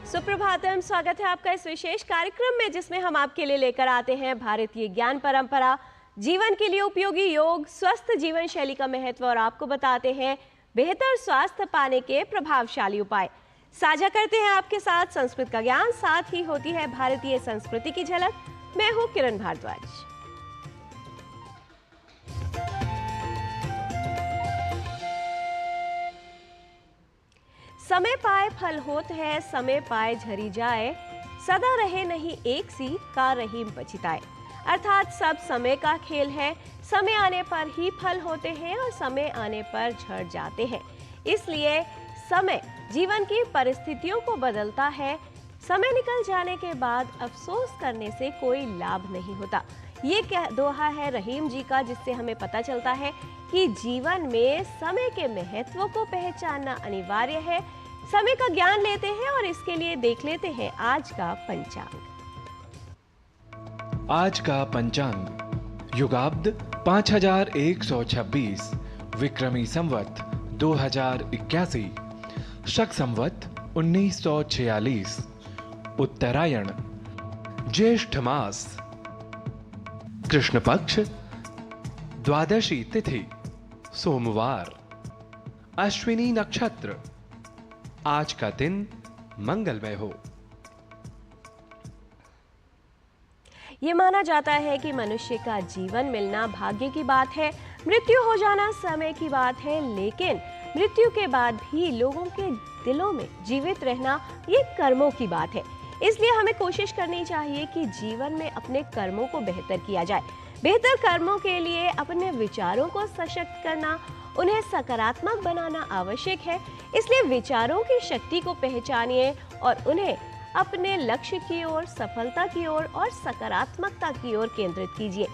सुप्रभातम, स्वागत है आपका इस विशेष कार्यक्रम में जिसमें हम आपके लिए लेकर आते हैं भारतीय ज्ञान परंपरा, जीवन के लिए उपयोगी योग, स्वस्थ जीवन शैली का महत्व और आपको बताते हैं बेहतर स्वास्थ्य पाने के प्रभावशाली उपाय। साझा करते हैं आपके साथ संस्कृत का ज्ञान, साथ ही होती है भारतीय संस्कृति की झलक। मैं हूं किरण भारद्वाज। समय पाए फल होत है, समय पाए झरी जाए, सदा रहे नहीं एक सी का रहीम पछिताए। अर्थात सब समय का खेल है, समय आने पर ही फल होते हैं और समय आने पर झड़ जाते हैं। इसलिए समय जीवन की परिस्थितियों को बदलता है। समय निकल जाने के बाद अफसोस करने से कोई लाभ नहीं होता। ये दोहा है रहीम जी का, जिससे हमें पता चलता है कि जीवन में समय के महत्व को पहचानना अनिवार्य है। समय का ज्ञान लेते हैं और इसके लिए देख लेते हैं आज का पंचांग। आज का पंचांग युगाब्द 5126, विक्रमी संवत 2081, शक संवत 1946, उत्तरायण, ज्येष्ठ मास, कृष्ण पक्ष, द्वादशी तिथि, सोमवार, अश्विनी नक्षत्र। आज का दिन मंगलमय हो। ये माना जाता है कि मनुष्य का जीवन मिलना भाग्य की बात है, मृत्यु हो जाना समय की बात है, लेकिन मृत्यु के बाद भी लोगों के दिलों में जीवित रहना ये कर्मों की बात है। इसलिए हमें कोशिश करनी चाहिए कि जीवन में अपने कर्मों को बेहतर किया जाए। बेहतर कर्मों के लिए अपने विचारों को सशक्त करना, उन्हें सकारात्मक बनाना आवश्यक है। इसलिए विचारों की शक्ति को पहचानिए और उन्हें अपने लक्ष्य की ओर, सफलता की ओर और सकारात्मकता की ओर केंद्रित कीजिए।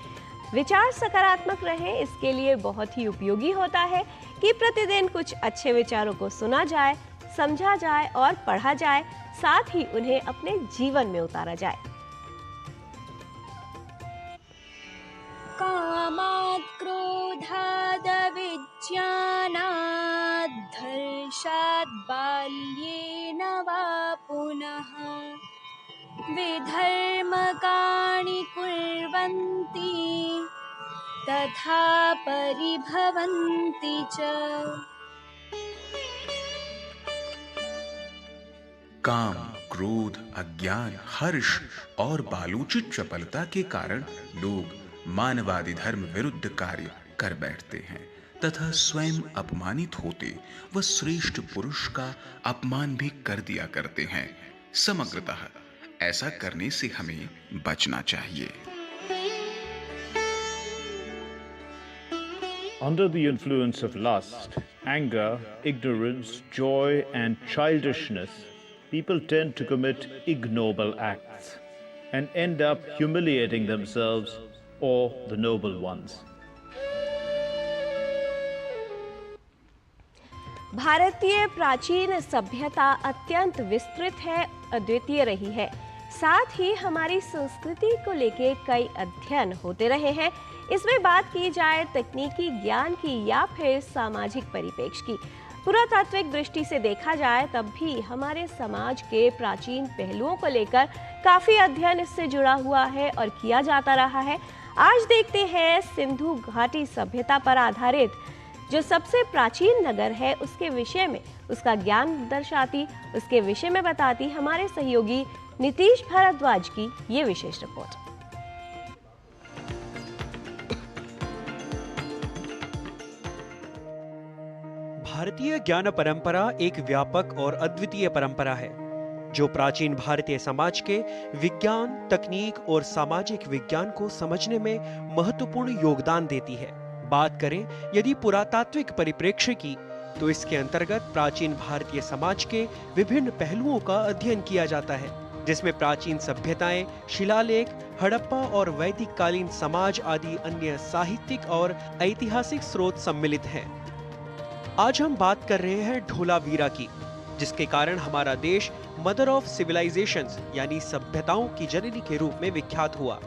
विचार सकारात्मक रहे, इसके लिए बहुत ही उपयोगी होता है कि प्रतिदिन कुछ अच्छे विचारों को सुना जाए, समझा जाए और पढ़ा जाए, साथ ही उन्हें अपने जीवन में उतारा जाए। कामात् क्रोधाद् विज्ञानाद् धर्षाद् बाल्येन वा पुनः विधर्मकाणि कुर्वन्ति तथा परिभवन्ति च। काम, क्रोध, अज्ञान, हर्ष और बालूचित चपलता के कारण लोग मानवादी धर्म विरुद्ध कार्य कर बैठते हैं तथा स्वयं अपमानित होते व श्रेष्ठ पुरुष का अपमान भी कर दिया करते हैं। समग्रतः ऐसा करने से हमें बचना चाहिए। Under the influence of lust, anger, ignorance, joy, and childishness, people tend to commit ignoble acts and end up humiliating themselves or the noble ones. भारतीय प्राचीन सभ्यता अत्यंत विस्तृत है, अद्वितीय रही है। साथ ही हमारी संस्कृति को लेकर कई अध्ययन होते रहे हैं। इसमें बात की जाए तकनीकी ज्ञान की या फिर सामाजिक परिप्रेक्ष्य की, पुरातात्विक दृष्टि से देखा जाए तब भी हमारे समाज के प्राचीन पहलुओं को लेकर काफी अध्ययन इससे जुड़ा हुआ है और किया जाता रहा है। आज देखते हैं सिंधु घाटी सभ्यता पर आधारित जो सबसे प्राचीन नगर है उसके विषय में, उसका ज्ञान दर्शाती, उसके विषय में बताती हमारे सहयोगी नीतीश भारद्वाज की ये विशेष रिपोर्ट। भारतीय ज्ञान परंपरा एक व्यापक और अद्वितीय परंपरा है जो प्राचीन भारतीय समाज के विज्ञान, तकनीक और सामाजिक विज्ञान को समझने में महत्वपूर्ण योगदान देती है। बात करें यदि पुरातात्विक परिप्रेक्ष्य की, तो इसके अंतर्गत प्राचीन भारतीय समाज के विभिन्न पहलुओं का अध्ययन किया जाता है, जिसमें प्राचीन सभ्यताएं, शिलालेख, हड़प्पा और वैदिक कालीन समाज आदि अन्य साहित्यिक और ऐतिहासिक स्रोत सम्मिलित हैं। आज हम बात कर रहे हैं धोलावीरा की, जिसके कारण हमारा देश मदर ऑफ सिविलाइजेशंस यानी सभ्यताओं की जननी के रूप में विख्यात हुआ।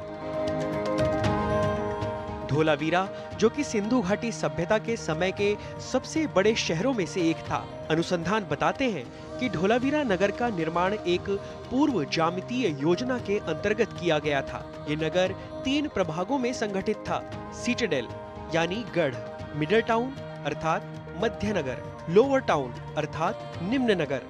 धोलावीरा, जो कि सिंधु घाटी सभ्यता के समय के सबसे बड़े शहरों में से एक था। अनुसंधान बताते हैं कि धोलावीरा नगर का निर्माण एक पूर्व ज्यामितीय योजना के अंतर्गत किया गया था। ये नगर 3 प्रभागों में संगठित था: सिटाडेल यानी गढ़, मिडिल टाउन अर्थात मध्य नगर, लोअर टाउन अर्थात निम्न नगर।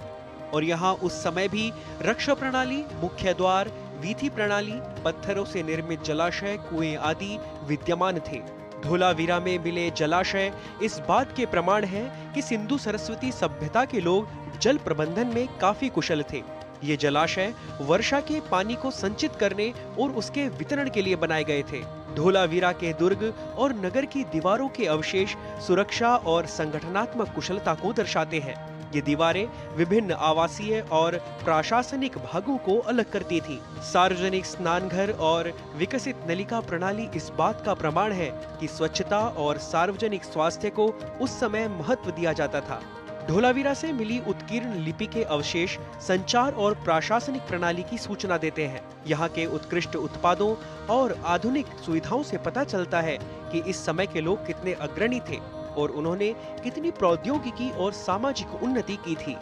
और यहाँ उस समय भी रक्षा प्रणाली, मुख्य द्वार, वीथी प्रणाली, पत्थरों से निर्मित जलाशय, कुएं आदि विद्यमान थे। धोलावीरा में मिले जलाशय इस बात के प्रमाण हैं कि सिंधु सरस्वती सभ्यता के लोग जल प्रबंधन में काफी कुशल थे। ये जलाशय वर्षा के पानी को संचित करने और उसके वितरण के लिए बनाए गए थे। धोलावीरा के दुर्ग और नगर की दीवारों के अवशेष सुरक्षा और संगठनात्मक कुशलता को दर्शाते हैं। ये दीवारें विभिन्न आवासीय और प्रशासनिक भागों को अलग करती थी। सार्वजनिक स्नानघर और विकसित नलिका प्रणाली इस बात का प्रमाण है कि स्वच्छता और सार्वजनिक स्वास्थ्य को उस समय महत्व दिया जाता था। धोलावीरा से मिली उत्कीर्ण लिपि के अवशेष संचार और प्रशासनिक प्रणाली की सूचना देते हैं। यहाँ के उत्कृष्ट उत्पादों और आधुनिक सुविधाओं से पता चलता है कि इस समय के लोग कितने अग्रणी थे और उन्होंने कितनी प्रौद्योगिकी और सामाजिक उन्नति की थी।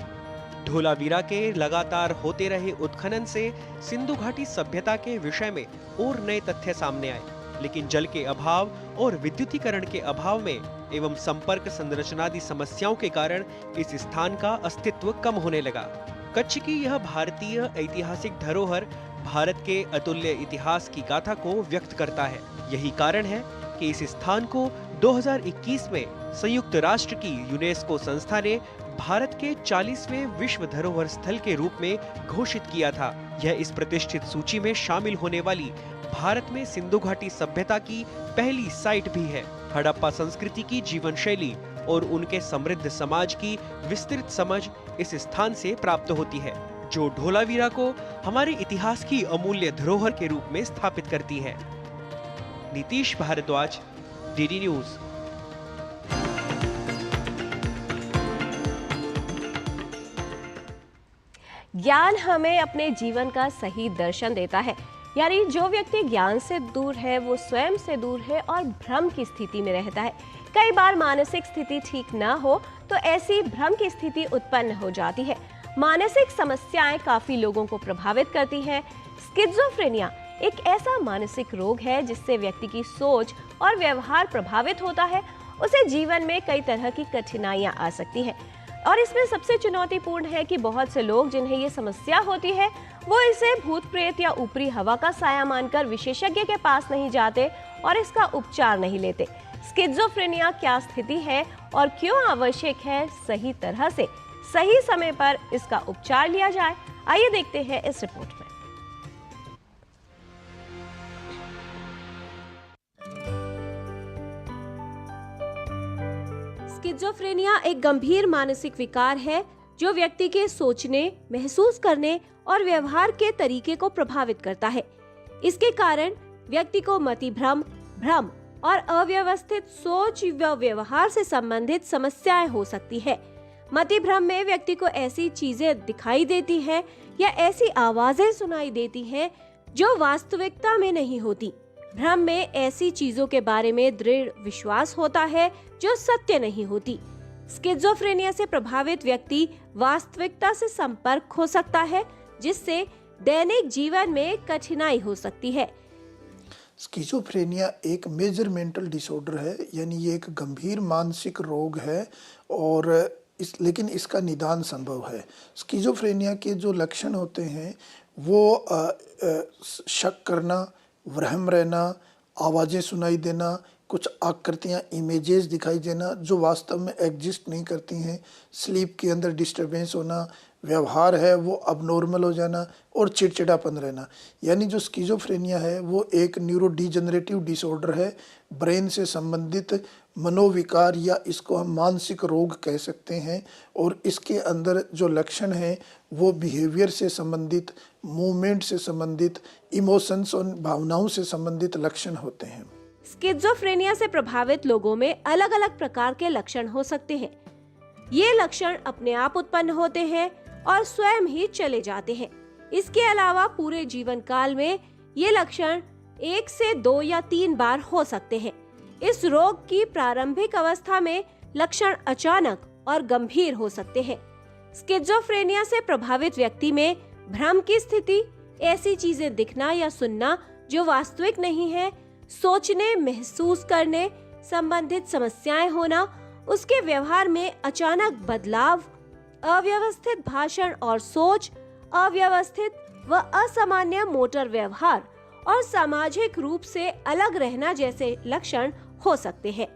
धोलावीरा के लगातार होते रहे उत्खनन से सिंधु घाटी सभ्यता के विषय में और नए तथ्य सामने आए, लेकिन जल के अभाव और विद्युतीकरण के अभाव में एवं संपर्क संरचनादि समस्याओं के कारण इस स्थान का अस्तित्व कम होने लगा। कच्छ की यह भारतीय ऐतिहासिक धरोहर भारत के अतुल्य इतिहास की गाथा को व्यक्त करता है। यही कारण है कि इस स्थान को 2021 में संयुक्त राष्ट्र की यूनेस्को संस्था ने भारत के 40वें विश्व धरोहर स्थल के रूप में घोषित किया था। यह इस प्रतिष्ठित सूची में शामिल होने वाली भारत में सिंधु घाटी सभ्यता की पहली साइट भी है। हड़प्पा संस्कृति की जीवन शैली और उनके समृद्ध समाज की विस्तृत समझ इस स्थान से प्राप्त होती है, जो धोलावीरा को हमारे इतिहास की अमूल्य धरोहर के रूप में स्थापित करती है। Nitish Bhardwaj, DD news. ज्ञान हमें अपने जीवन का सही दर्शन देता है, यानी जो व्यक्ति ज्ञान से दूर है वो स्वयं से दूर है और भ्रम की स्थिति में रहता है। कई बार मानसिक स्थिति ठीक ना हो तो ऐसी भ्रम की स्थिति उत्पन्न हो जाती है। मानसिक समस्याएं काफी लोगों को प्रभावित करती हैं। स्किज़ोफ्रेनिया एक ऐसा मानसिक रोग है जिससे व्यक्ति की सोच और व्यवहार प्रभावित होता है। उसे जीवन में कई तरह की कठिनाइयां आ सकती हैं और इसमें सबसे चुनौतीपूर्ण है कि बहुत से लोग जिन्हें ये समस्या होती है वो इसे भूत प्रेत या ऊपरी हवा का साया मानकर विशेषज्ञ के पास नहीं जाते और इसका उपचार नहीं लेते। स्किज़ोफ्रेनिया क्या स्थिति है और क्यों आवश्यक है सही तरह से सही समय पर इसका उपचार लिया जाए, आइए देखते हैं इस रिपोर्ट में। स्किज़ोफ्रेनिया एक गंभीर मानसिक विकार है जो व्यक्ति के सोचने, महसूस करने और व्यवहार के तरीके को प्रभावित करता है। इसके कारण व्यक्ति को मतिभ्रम, भ्रम और अव्यवस्थित सोच व व्यवहार से संबंधित समस्याएं हो सकती है। मतिभ्रम में व्यक्ति को ऐसी चीजें दिखाई देती हैं या ऐसी आवाजें सुनाई देती हैं जो वास्तविकता में नहीं होती। भ्रम में ऐसी चीजों के बारे में दृढ़ विश्वास होता है जो सत्य नहीं होती। स्किज़ोफ्रेनिया से प्रभावित व्यक्ति वास्तविकता से संपर्क खो सकता है, जिससे दैनिक जीवन में कठिनाई हो सकती है। स्किज़ोफ्रेनिया एक मेजर मेंटल डिसऑर्डर है, यानी ये एक गंभीर मानसिक रोग है और लेकिन इसका निदान संभव है। स्किज़ोफ्रेनिया के जो लक्षण होते हैं वो शक करना, वहम रहना, आवाज़ें सुनाई देना, कुछ आकृतियाँ, इमेजेस दिखाई देना जो वास्तव में एग्जिस्ट नहीं करती हैं, स्लीप के अंदर डिस्टर्बेंस होना, व्यवहार है वो अबनॉर्मल हो जाना और चिड़चिड़ापन रहना। यानी जो स्किज़ोफ्रेनिया है वो एक न्यूरो डिजेनरेटिव डिसऑर्डर है, ब्रेन से संबंधित मनोविकार या इसको हम मानसिक रोग कह सकते हैं। और इसके अंदर जो लक्षण हैं वो बिहेवियर से संबंधित, मूवमेंट से संबंधित, इमोशंस और भावनाओं से संबंधित लक्षण होते हैं। स्किज़ोफ्रेनिया से प्रभावित लोगों में अलग अलग प्रकार के लक्षण हो सकते हैं। ये लक्षण अपने आप उत्पन्न होते हैं और स्वयं ही चले जाते हैं। इसके अलावा पूरे जीवन काल में ये लक्षण 1 से 2 या 3 बार हो सकते हैं। इस रोग की प्रारंभिक अवस्था में लक्षण अचानक और गंभीर हो सकते हैं। स्किज़ोफ्रेनिया से प्रभावित व्यक्ति में भ्रम की स्थिति, ऐसी चीजें दिखना या सुनना जो वास्तविक नहीं है, सोचने, महसूस करने संबंधित समस्याएं होना, उसके व्यवहार में अचानक बदलाव, अव्यवस्थित भाषण और सोच, अव्यवस्थित व असामान्य मोटर व्यवहार और सामाजिक रूप से अलग रहना जैसे लक्षण हो सकते हैं।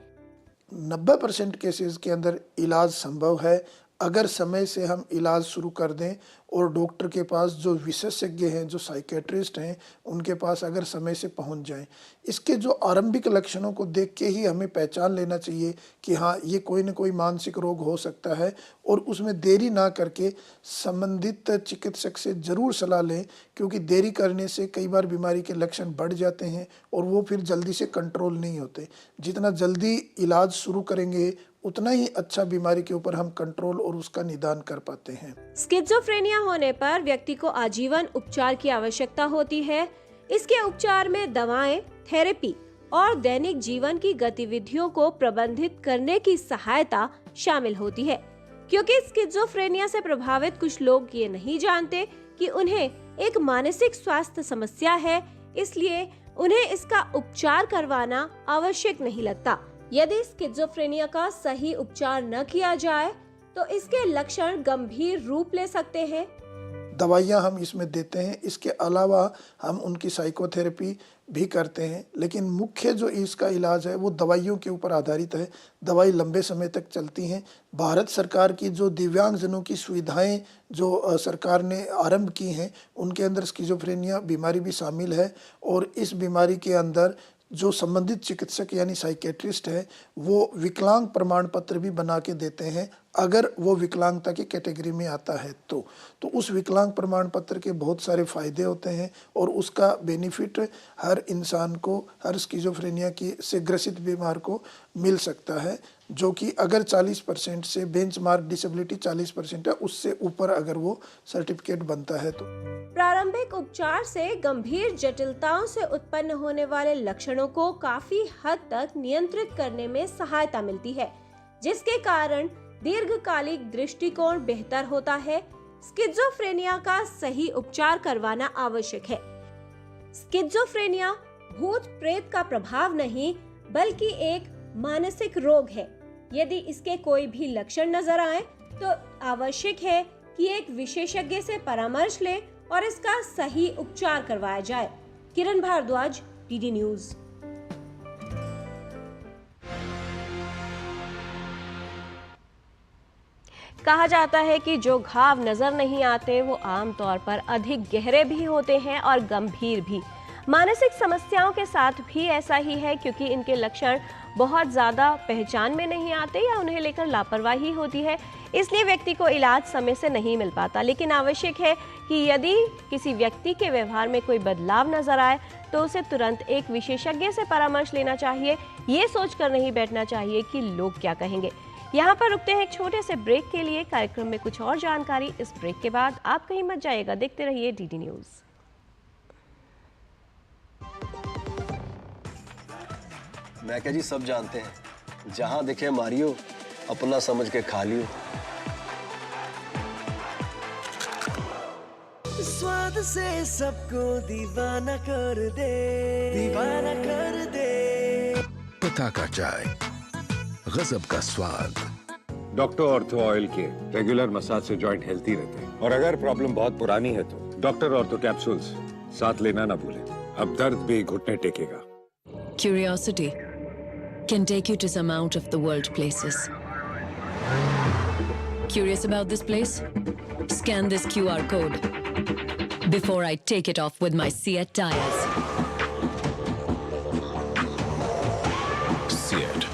90% केसेस के अंदर इलाज संभव है अगर समय से हम इलाज शुरू कर दें और डॉक्टर के पास जो विशेषज्ञ हैं, जो साइकेट्रिस्ट हैं, उनके पास अगर समय से पहुंच जाएं। इसके जो आरंभिक लक्षणों को देख के ही हमें पहचान लेना चाहिए कि हाँ, ये कोई न कोई मानसिक रोग हो सकता है और उसमें देरी ना करके संबंधित चिकित्सक से ज़रूर सलाह लें, क्योंकि देरी करने से कई बार बीमारी के लक्षण बढ़ जाते हैं और वो फिर जल्दी से कंट्रोल नहीं होते। जितना जल्दी इलाज शुरू करेंगे उतना ही अच्छा बीमारी के ऊपर हम कंट्रोल और उसका निदान कर पाते हैं। स्किज़ोफ्रेनिया होने पर व्यक्ति को आजीवन उपचार की आवश्यकता होती है। इसके उपचार में दवाएं, थेरेपी और दैनिक जीवन की गतिविधियों को प्रबंधित करने की सहायता शामिल होती है। क्योंकि स्किज़ोफ्रेनिया से प्रभावित कुछ लोग ये नहीं जानते कि उन्हें एक मानसिक स्वास्थ्य समस्या है, इसलिए उन्हें इसका उपचार करवाना आवश्यक नहीं लगता। यदि स्किज़ोफ्रेनिया का सही उपचार न किया जाए तो इसके लक्षण गंभीर रूप ले सकते हैं। दवाइयाँ हम इसमें देते हैं, इसके अलावा हम उनकी साइकोथेरेपी भी करते हैं, लेकिन मुख्य जो इसका इलाज है वो दवाइयों के ऊपर आधारित है। दवाई लंबे समय तक चलती हैं। भारत सरकार की जो दिव्यांगजनों की सुविधाएं जो सरकार ने आरंभ की हैं, उनके अंदर स्किज़ोफ्रेनिया बीमारी भी शामिल है और इस बीमारी के अंदर जो संबंधित चिकित्सक यानी साइकेट्रिस्ट है वो विकलांग प्रमाण पत्र भी बना के देते हैं अगर वो विकलांगता की कैटेगरी में आता है तो उस विकलांग प्रमाण पत्र के बहुत सारे फायदे होते हैं और उसका बेनिफिट हर इंसान को, हर स्किज़ोफ्रेनिया की से ग्रसित बीमार को मिल सकता है, जो कि अगर 40% से बेंचमार्क डिसेबिलिटी 40% है, उससे ऊपर अगर वो सर्टिफिकेट बनता है तो। प्रारंभिक उपचार से गंभीर जटिलताओं से उत्पन्न होने वाले लक्षणों को काफी हद तक नियंत्रित करने में सहायता मिलती है, जिसके कारण दीर्घकालिक दृष्टिकोण बेहतर होता है। स्किज़ोफ्रेनिया का सही उपचार करवाना आवश्यक है। स्किज़ोफ्रेनिया भूत प्रेत का प्रभाव नहीं बल्कि एक मानसिक रोग है। यदि इसके कोई भी लक्षण नजर आए तो आवश्यक है कि एक विशेषज्ञ से परामर्श लें और इसका सही उपचार करवाया जाए। किरण भारद्वाज, डीडी न्यूज। कहा जाता है कि जो घाव नजर नहीं आते वो आमतौर पर अधिक गहरे भी होते हैं और गंभीर भी। मानसिक समस्याओं के साथ भी ऐसा ही है, क्योंकि इनके लक्षण बहुत ज़्यादा पहचान में नहीं आते या उन्हें लेकर लापरवाही होती है, इसलिए व्यक्ति को इलाज समय से नहीं मिल पाता। लेकिन आवश्यक है कि यदि किसी व्यक्ति के व्यवहार में कोई बदलाव नजर आए तो उसे तुरंत एक विशेषज्ञ से परामर्श लेना चाहिए। ये सोचकर नहीं बैठना चाहिए कि लोग क्या कहेंगे। यहाँ पर रुकते हैं एक छोटे से ब्रेक के लिए। कार्यक्रम में कुछ और जानकारी इस ब्रेक के बाद। आप कहीं मत जाइएगा, देखते रहिए डीडी न्यूज। मैं क्या जी, सब जानते हैं, जहां दिखे मारियो, अपना समझ के खा लियो। स्वाद से सबको दीवाना कर दे, दीवाना कर दे। पता का चाय, गजब का स्वाद। डॉक्टर ऑर्थो ऑयल के रेगुलर मसाज से जॉइंट हेल्थी रहते हैं, और अगर प्रॉब्लम बहुत पुरानी है तो डॉक्टर ऑर्थो कैप्सूल्स साथ लेना ना भूलें। अब दर्द भी घुटने टेकेगा। Curiosity can take you to some out of the world places. Curious about this place? Scan this QR code before I take it off with my Seat tires. Seat,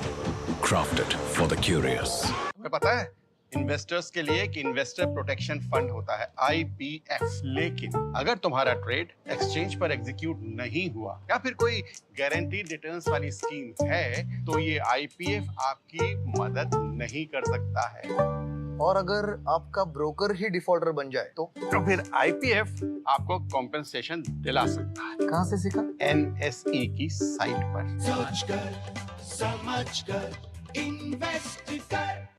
crafted for the curious. तुम्हें पता है investors के लिए एक investor protection fund होता है IPF, लेकिन अगर तुम्हारा ट्रेड एक्सचेंज पर एग्जीक्यूट नहीं हुआ या फिर कोई गारंटीड रिटर्न्स वाली स्कीम है तो ये IPF आपकी मदद नहीं कर सकता है। और अगर आपका ब्रोकर ही डिफॉल्टर बन जाए तो फिर आईपीएफ आपको कॉम्पेंसेशन दिला सकता है। कहाँ से सीखा? NSE की साइट पर। सोचकर समझकर इन्वेस्ट कर।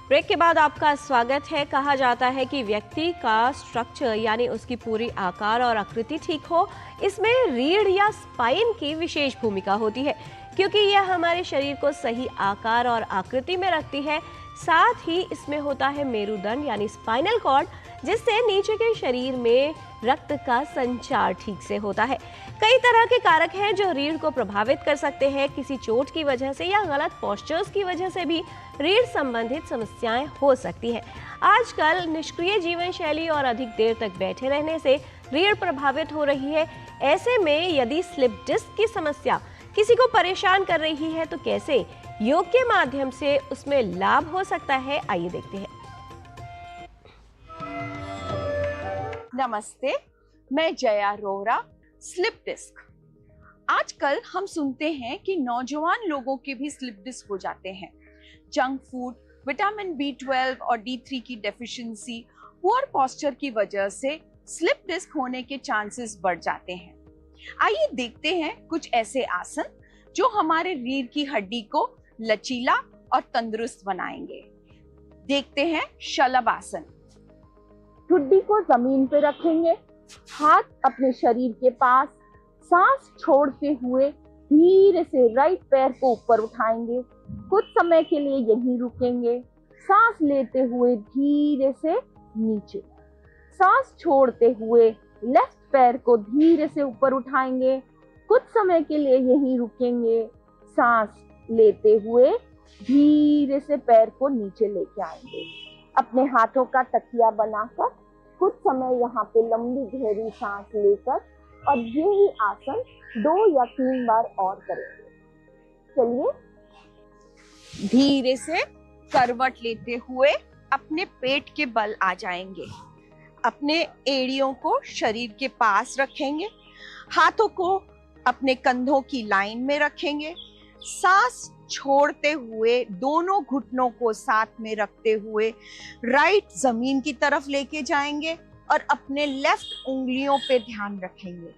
ब्रेक के बाद आपका स्वागत है। कहा जाता है कि व्यक्ति का स्ट्रक्चर यानी उसकी पूरी आकार और आकृति ठीक हो, इसमें रीढ़ या स्पाइन की विशेष भूमिका होती है, क्योंकि यह हमारे शरीर को सही आकार और आकृति में रखती है। साथ ही इसमें होता है मेरुदंड यानी स्पाइनल कॉर्ड, जिससे नीचे के शरीर में रक्त का संचार ठीक से होता है। कई तरह के कारक हैं जो रीढ़ को प्रभावित कर सकते हैं। किसी चोट की वजह से या गलत पोस्चर्स की वजह से भी रीढ़ संबंधित समस्याएं हो सकती हैं। आजकल निष्क्रिय जीवन शैली और अधिक देर तक बैठे रहने से रीढ़ प्रभावित हो रही है। ऐसे में यदि स्लिप डिस्क की समस्या किसी को परेशान कर रही है तो कैसे योग के माध्यम से उसमें लाभ हो सकता है, आइए देखते हैं। नमस्ते, मैं जया रोहरा। Slip disc. आजकल हम सुनते हैं कि नौजवान लोगों के भी स्लिप डिस्क हो जाते हैं। जंक फूड, विटामिन B12 और D3 की डेफिशिएंसी, पुअर पोस्चर की वजह से स्लिप डिस्क होने के चांसेस बढ़ जाते हैं। आइए देखते हैं कुछ ऐसे आसन जो हमारे रीढ़ की हड्डी को लचीला और तंदुरुस्त बनाएंगे। देखते हैं शलभ आसन। ठुड्डी को जमीन पे रखेंगे, हाथ अपने शरीर के पास, सांस छोड़ते हुए धीरे से राइट पैर को ऊपर उठाएंगे। कुछ समय के लिए यहीं रुकेंगे। सांस लेते हुए धीरे से नीचे, सांस छोड़ते हुए लेफ्ट पैर को धीरे से ऊपर उठाएंगे। कुछ समय के लिए यहीं रुकेंगे। सांस लेते हुए धीरे से पैर को नीचे लेके आएंगे। अपने हाथों का तकिया बनाकर कुछ समय यहाँ पे लंबी गहरी सांस लेकर और यही आसन 2 या 3 बार और करेंगे। चलिए, धीरे से करवट लेते हुए अपने पेट के बल आ जाएंगे। अपने एड़ियों को शरीर के पास रखेंगे, हाथों को अपने कंधों की लाइन में रखेंगे। सांस छोड़ते हुए दोनों घुटनों को साथ में रखते हुए राइट जमीन की तरफ लेके जाएंगे और अपने लेफ्ट उंगलियों पे ध्यान रखेंगे।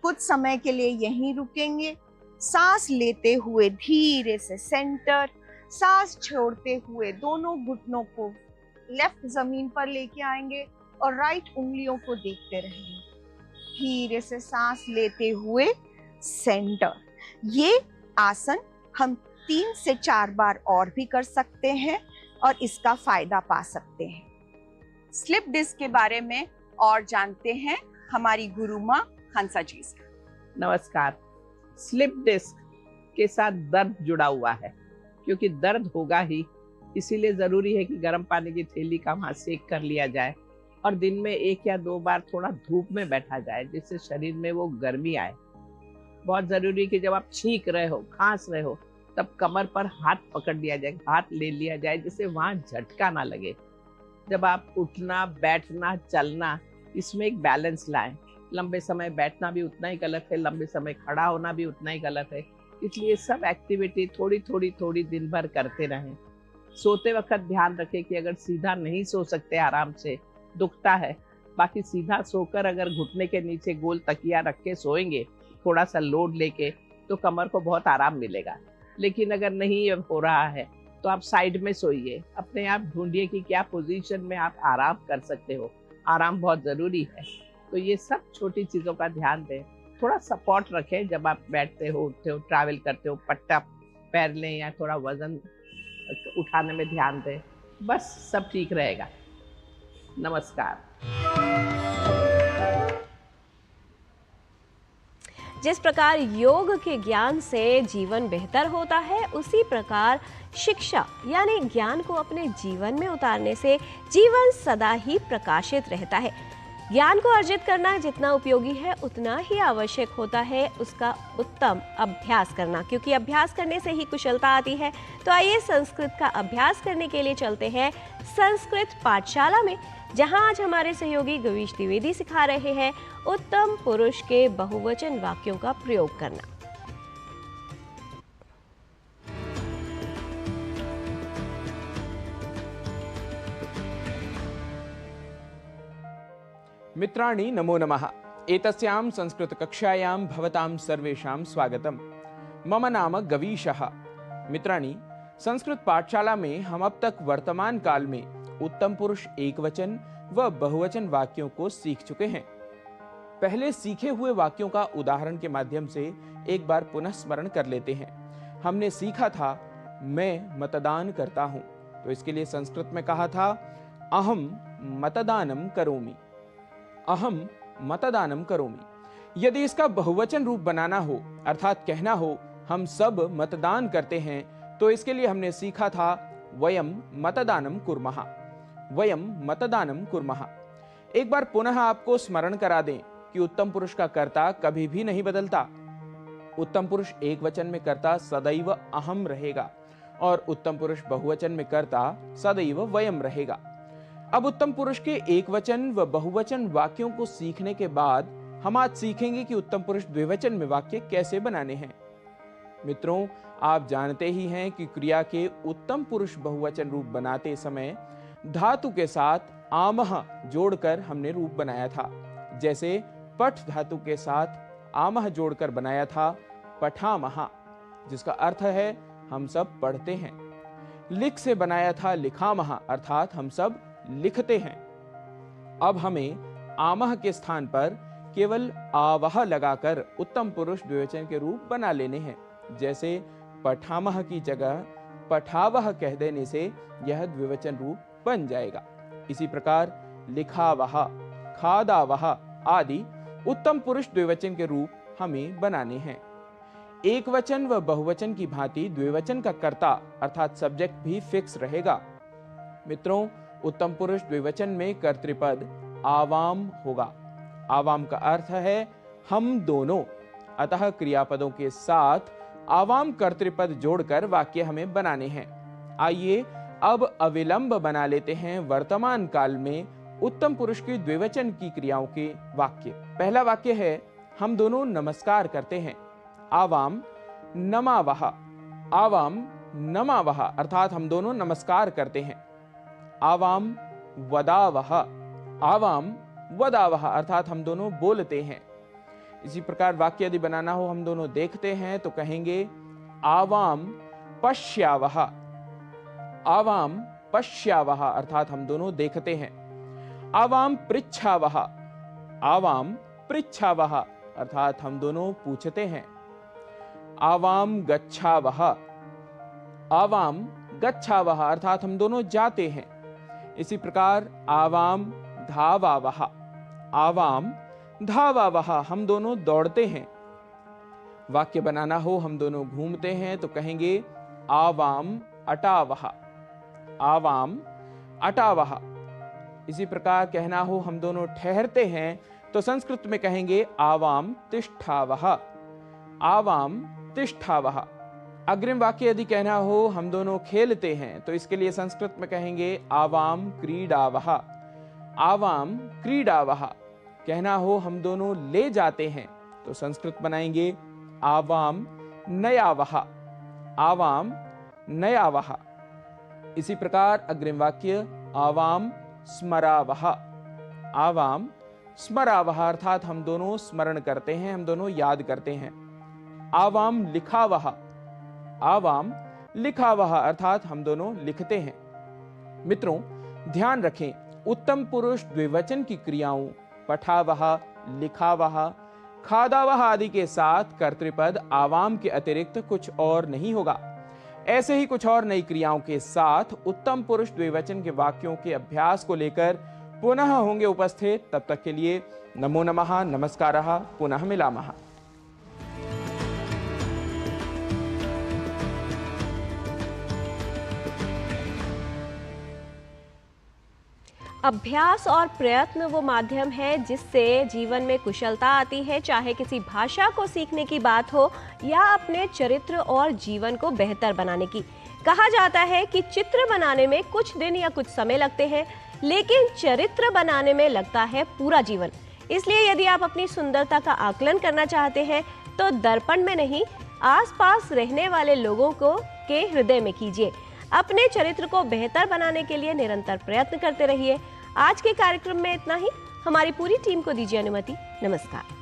कुछ समय के लिए यहीं रुकेंगे। सांस लेते हुए धीरे से सेंटर, सांस छोड़ते हुए दोनों घुटनों को लेफ्ट जमीन पर लेके आएंगे और राइट उंगलियों को देखते रहेंगे। धीरे से सांस लेते हुए सेंटर। ये आसन हम 3 से 4 बार और भी कर सकते हैं और इसका फायदा पा सकते हैं। स्लिप डिस्क के बारे में और जानते हैं हमारी गुरु माँ हंसा जी से। नमस्कार। स्लिप डिस्क के साथ दर्द जुड़ा हुआ है, क्योंकि दर्द होगा ही, इसीलिए जरूरी है कि गर्म पानी की थैली का वहाँ सेक कर लिया जाए और दिन में 1 या 2 बार थोड़ा धूप में बैठा जाए, जिससे शरीर में वो गर्मी आए। बहुत जरूरी है कि जब आप छींक रहे हो, खांस रहे हो, तब कमर पर हाथ पकड़ लिया जाए, हाथ ले लिया जाए, जिससे वहाँ झटका ना लगे। जब आप उठना, बैठना, चलना, इसमें एक बैलेंस लाएं। लंबे समय बैठना भी उतना ही गलत है, लंबे समय खड़ा होना भी उतना ही गलत है। इसलिए सब एक्टिविटी थोड़ी दिन भर करते रहें। सोते वक्त ध्यान रखें कि अगर सीधा नहीं सो सकते, आराम से दुखता है, बाकी सीधा सोकर अगर घुटने के नीचे गोल तकिया रख के सोएंगे, थोड़ा सा लोड लेके, तो कमर को बहुत आराम मिलेगा। लेकिन अगर नहीं हो रहा है तो आप साइड में सोइए। अपने आप ढूंढिए कि क्या पोजीशन में आप आराम कर सकते हो। आराम बहुत ज़रूरी है। तो ये सब छोटी चीज़ों का ध्यान दें। थोड़ा सपोर्ट रखें जब आप बैठते हो, उठते हो, ट्रैवल करते हो, पट्टा पैर लें या थोड़ा वजन उठाने में ध्यान दें। बस सब ठीक रहेगा। नमस्कार। जिस प्रकार योग के ज्ञान से जीवन बेहतर होता है, उसी प्रकार शिक्षा यानी ज्ञान को अपने जीवन में उतारने से जीवन सदा ही प्रकाशित रहता है। ज्ञान को अर्जित करना जितना उपयोगी है, उतना ही आवश्यक होता है उसका उत्तम अभ्यास करना, क्योंकि अभ्यास करने से ही कुशलता आती है। तो आइए संस्कृत का अभ्यास करने के लिए चलते हैं संस्कृत पाठशाला में, जहां आज हमारे सहयोगी गवीश द्विवेदी सिखा रहे हैं उत्तम पुरुष के बहुवचन वाक्यों का प्रयोग करना। मित्राणि नमो नमः। एतस्यां संस्कृतकक्षायां भवतां सर्वेषां स्वागतम्। मम नाम गवीशः। मित्राणि, संस्कृत पाठशाला में हम अब तक वर्तमान काल में उत्तम पुरुष एकवचन व बहुवचन वाक्यों को सीख चुके हैं। पहले सीखे हुए वाक्यों का उदाहरण के माध्यम से एक बार पुनः स्मरण कर लेते हैं। हमने सीखा था मैं मतदान करता हूं, तो इसके लिए संस्कृत में कहा था अहम मतदानम करोमि। अहम मतदानम करोमि। यदि इसका बहुवचन रूप बनाना हो, अर्थात कहना हो हम सब मतदान करते हैं, तो इसके लिए हमने सीखा था वयम मतदानम कुर्मः। वयम मतदानम कुर्मः। एक बार पुनः आपको स्मरण करा दें कि उत्तम पुरुष का कर्ता कभी भी नहीं बदलता। उत्तम पुरुष एक वचन में कर्ता सदैव अहम रहेगा और उत्तम पुरुष बहुवचन में कर्ता सदैव वयम रहेगा। अब उत्तम पुरुष के एक वचन व बहुवचन वाक्यों को सीखने के बाद हम आज सीखेंगे कि उत्तम पुरुष द्विवचन में वाक्य कैसे बनाने हैं। मित्रों, आप जानते ही हैं कि क्रिया के उत्तम पुरुष बहुवचन रूप बनाते समय धातु के साथ आमह जोड़कर हमने रूप बनाया था। जैसे पठ धातु के साथ आमह जोड़कर बनाया था पठामह, जिसका अर्थ है हम सब पढ़ते हैं। लिख से बनाया था लिखामह, अर्थात हम सब लिखते हैं। अब हमें आमह के स्थान पर केवल आवह लगाकर उत्तम पुरुष द्विवचन के रूप बना लेने हैं। जैसे पठामह की जगह पठावह कह देने से यह द्विवचन रूप बन जाएगा। इसी प्रकार लिखावह, खादावह आदि उत्तम पुरुष द्विवचन के रूप हमें बनाने हैं। एक वचन व बहुवचन की भांति द्विवचन का कर्ता अर्थात सब्जेक्ट भी फिक्स रहेगा। मित्रों, उत्तम पुरुष द्विवचन में कर्तृपद आवाम होगा। आवाम का अर्थ है हम दोनों, अतः क्रियापदों के साथ आवाम कर्तृपद जोड़कर वाक्य हमें बनाने हैं। आइए अब अविलंब बना लेते हैं वर्तमान काल में उत्तम पुरुष की द्विवचन की क्रियाओं के वाक्य। पहला वाक्य है हम दोनों नमस्कार करते हैं। आवाम नमावह। आवाम नमावह अर्थात हम दोनों नमस्कार करते हैं। आवाम वदावह। आवाम वदावह अर्थात हम दोनों बोलते हैं। इसी प्रकार वाक्य यदि बनाना हो हम दोनों देखते हैं तो कहेंगे आवाम पश्यावह। आवाम पश्यावह अर्थात हम दोनों देखते हैं। आवाम पृच्छावह। आवाम पृच्छावह अर्थात हम दोनों पूछते हैं। आवाम गच्छावह। आवाम गच्छावह अर्थात हम दोनों जाते हैं। इसी प्रकार आवाम धावावह। आवाम धावावह हम दोनों दौड़ते हैं। वाक्य बनाना हो हम दोनों घूमते हैं तो कहेंगे आवाम अटावह। आवाम अटावह। इसी प्रकार कहना हो हम दोनों ठहरते हैं तो संस्कृत में कहेंगे आवाम तिष्ठावह। आवाम तिष्ठावह। अग्रिम वाक्य यदि कहना हो हम दोनों खेलते हैं तो इसके लिए संस्कृत में कहेंगे आवाम क्रीडावह। आवाम क्रीडावह। कहना हो हम दोनों ले जाते हैं तो संस्कृत बनाएंगे आवाम नयावह। आवाम नयावह। इसी प्रकार अग्रिम वाक्य आवाम स्मरावह। आवाम स्मरावह अर्थात हम दोनों स्मरण करते हैं, हम दोनों याद करते हैं। आवाम लिखावह। आवाम लिखावह अर्थात हम दोनों लिखते हैं। मित्रों, ध्यान रखें उत्तम पुरुष द्विवचन की क्रियाओं पठावह, लिखावह, खादावह आदि के साथ कर्तृपद आवाम के अतिरिक्त कुछ और नहीं होगा। ऐसे ही कुछ और नई क्रियाओं के साथ उत्तम पुरुष द्विवचन के वाक्यों के अभ्यास को लेकर पुनः होंगे उपस्थित। तब तक के लिए नमो नमः, नमस्कारः, पुनः मिलामः। अभ्यास और प्रयत्न वो माध्यम है जिससे जीवन में कुशलता आती है, चाहे किसी भाषा को सीखने की बात हो या अपने चरित्र और जीवन को बेहतर बनाने की। कहा जाता है कि चित्र बनाने में कुछ दिन या कुछ समय लगते हैं, लेकिन चरित्र बनाने में लगता है पूरा जीवन। इसलिए यदि आप अपनी सुंदरता का आकलन करना चाहते हैं तो दर्पण में नहीं, आसपास रहने वाले लोगों को के हृदय में कीजिए। अपने चरित्र को बेहतर बनाने के लिए निरंतर प्रयत्न करते रहिए। आज के कार्यक्रम में इतना ही। हमारी पूरी टीम को दीजिए अनुमति। नमस्कार।